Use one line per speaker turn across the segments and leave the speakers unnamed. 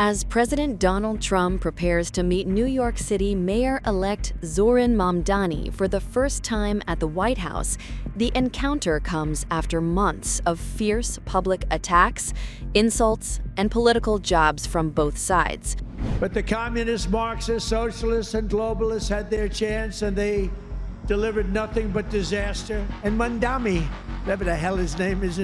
As President Donald Trump prepares to meet New York City Mayor-elect Zohran Mamdani for the first time at the White House, the encounter comes after months of fierce public attacks, insults, and political jabs from both sides.
But the communists, Marxists, socialists, and globalists had their chance, and they delivered nothing but disaster. And Mamdani, whatever the hell his name is,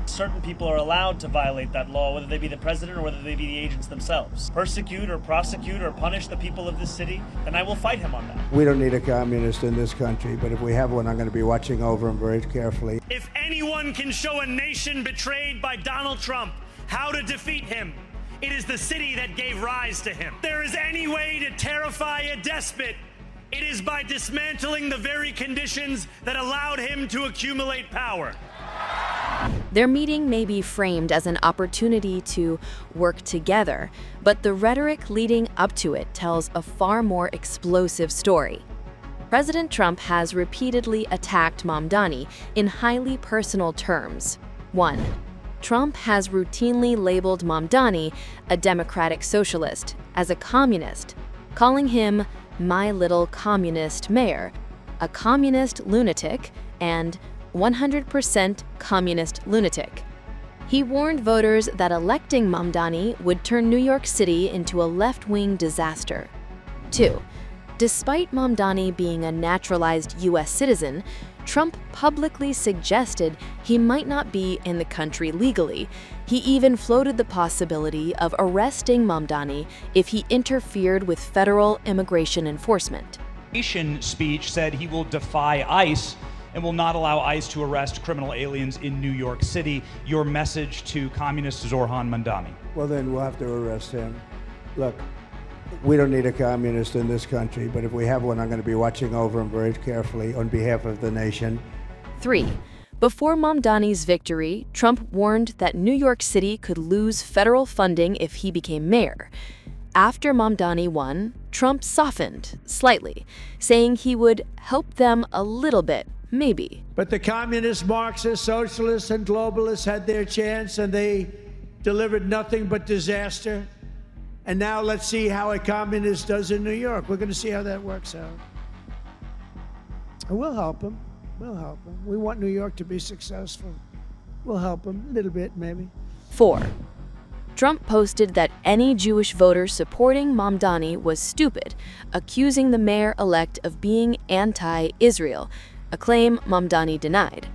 certain people are allowed to violate that law, whether they be the president or whether they be the agents themselves. Persecute or prosecute or punish the people of this city, then I will fight him on that.
We don't need a communist in this country, but if we have one, I'm going to be watching over him very carefully.
If anyone can show a nation betrayed by Donald Trump how to defeat him, it is the city that gave rise to him. If there is any way to terrify a despot, it is by dismantling the very conditions that allowed him to accumulate power.
Their meeting may be framed as an opportunity to work together, but the rhetoric leading up to it tells a far more explosive story. President Trump has repeatedly attacked Mamdani in highly personal terms. 1. Trump has routinely labeled Mamdani a democratic socialist, as a communist, calling him "my little communist mayor," a communist lunatic, and 100% communist lunatic. He warned voters that electing Mamdani would turn New York City into a left-wing disaster. 2. Despite Mamdani being a naturalized U.S. citizen, Trump publicly suggested he might not be in the country legally. He even floated the possibility of arresting Mamdani if he interfered with federal immigration enforcement.
Speech said he will defy ICE and will not allow ICE to arrest criminal aliens in New York City. Your message to communist Zohran Mamdani?
Well, then we'll have to arrest him. Look, we don't need a communist in this country, but if we have one, I'm going to be watching over him very carefully on behalf of the nation.
3. Before Mamdani's victory, Trump warned that New York City could lose federal funding if he became mayor. After Mamdani won, Trump softened slightly, saying he would help them a little bit, maybe.
But the communists, Marxists, socialists, and globalists had their chance, and they delivered nothing but disaster. And now let's see how a communist does in New York. We're going to see how that works out. And we'll help him. We'll help him. We want New York to be successful. We'll help him a little bit, maybe.
4. Trump posted that any Jewish voter supporting Mamdani was stupid, accusing the mayor-elect of being anti-Israel, a claim Mamdani denied.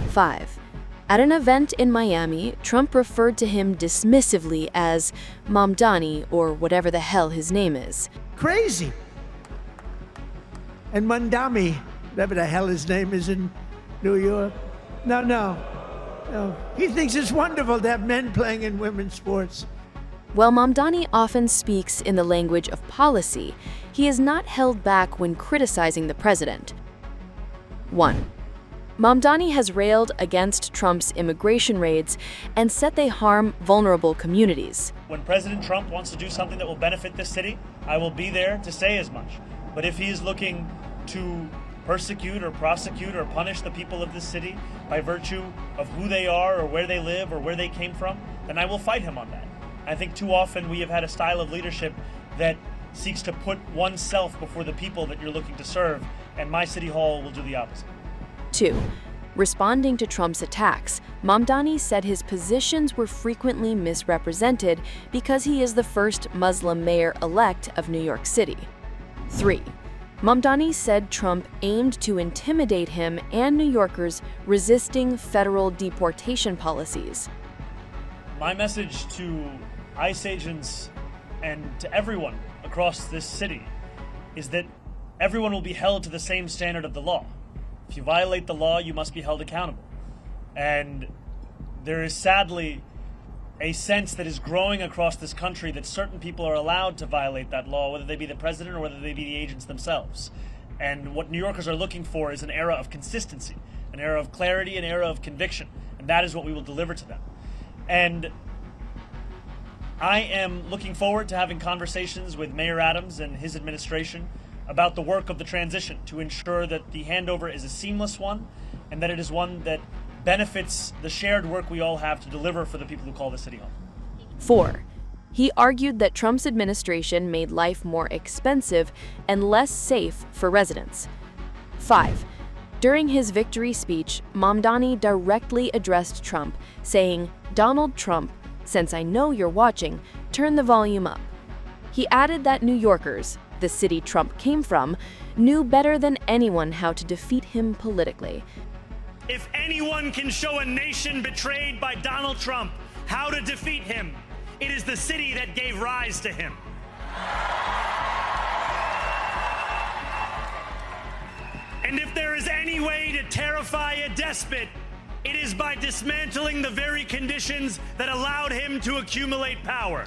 5. At an event in Miami, Trump referred to him dismissively as Mamdani, or whatever the hell his name is.
Crazy. And Mamdani, whatever the hell his name is in New York. No. He thinks it's wonderful to have men playing in women's sports.
While Mamdani often speaks in the language of policy, he is not held back when criticizing the president. 1. Mamdani has railed against Trump's immigration raids and said they harm vulnerable communities.
When President Trump wants to do something that will benefit this city, I will be there to say as much. But if he is looking to persecute or prosecute or punish the people of this city by virtue of who they are or where they live or where they came from, then I will fight him on that. I think too often we have had a style of leadership that seeks to put oneself before the people that you're looking to serve, and my city hall will do the opposite.
2. Responding to Trump's attacks, Mamdani said his positions were frequently misrepresented because he is the first Muslim mayor-elect of New York City. 3. Mamdani said Trump aimed to intimidate him and New Yorkers resisting federal deportation policies.
My message to ICE agents and to everyone across this city is that everyone will be held to the same standard of the law. If you violate the law, you must be held accountable. And there is sadly a sense that is growing across this country that certain people are allowed to violate that law, whether they be the president or whether they be the agents themselves. And what New Yorkers are looking for is an era of consistency, an era of clarity, an era of conviction. And that is what we will deliver to them. And I am looking forward to having conversations with Mayor Adams and his administration about the work of the transition to ensure that the handover is a seamless one and that it is one that benefits the shared work we all have to deliver for the people who call this city home.
4. He argued that Trump's administration made life more expensive and less safe for residents. 5. During his victory speech, Mamdani directly addressed Trump, saying, "Donald Trump, since I know you're watching, turn the volume up." He added that New Yorkers, the city Trump came from, knew better than anyone how to defeat him politically.
If anyone can show a nation betrayed by Donald Trump how to defeat him, it is the city that gave rise to him. And if there is any way to terrify a despot, it is by dismantling the very conditions that allowed him to accumulate power.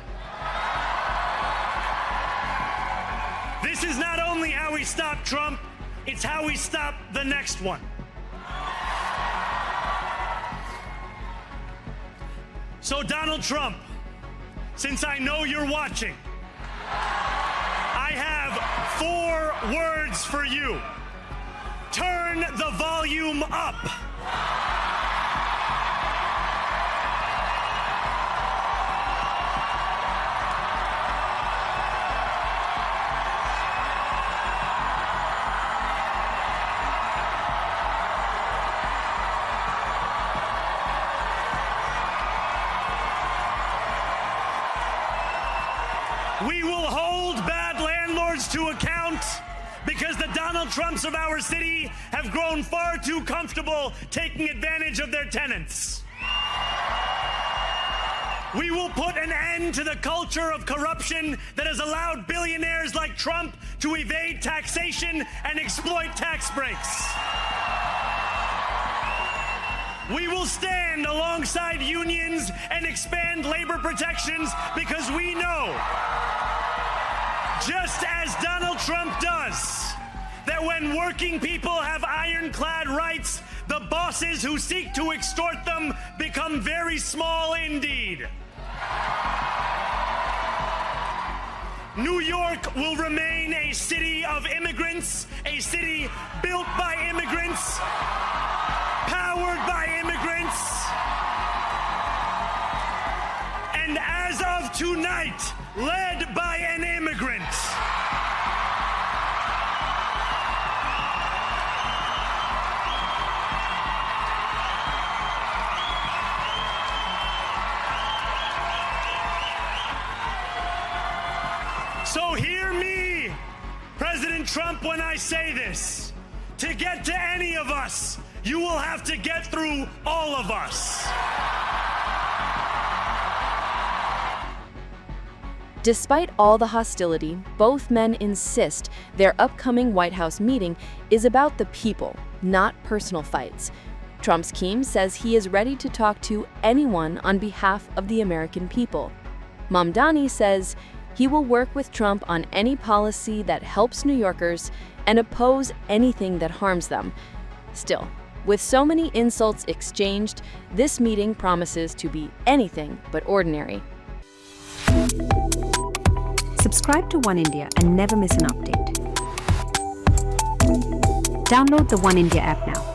This is not only how we stop Trump, it's how we stop the next one. So Donald Trump, since I know you're watching, I have 4 words for you. Turn the volume up. We will hold bad landlords to account because the Donald Trumps of our city have grown far too comfortable taking advantage of their tenants. We will put an end to the culture of corruption that has allowed billionaires like Trump to evade taxation and exploit tax breaks. We will stand alongside unions and expand labor protections because we know, just as Donald Trump does, that when working people have ironclad rights, the bosses who seek to extort them become very small indeed. New York will remain a city of immigrants, a city built by immigrants, powered by immigrants, and as of tonight, led by an immigrant. So hear me, President Trump, when I say this. To get to any of us, you will have to get through all of us.
Despite all the hostility, both men insist their upcoming White House meeting is about the people, not personal fights. Trump's team says he is ready to talk to anyone on behalf of the American people. Mamdani says he will work with Trump on any policy that helps New Yorkers and oppose anything that harms them. Still, with so many insults exchanged, this meeting promises to be anything but ordinary.
Subscribe to One India and never miss an update. Download the One India app now.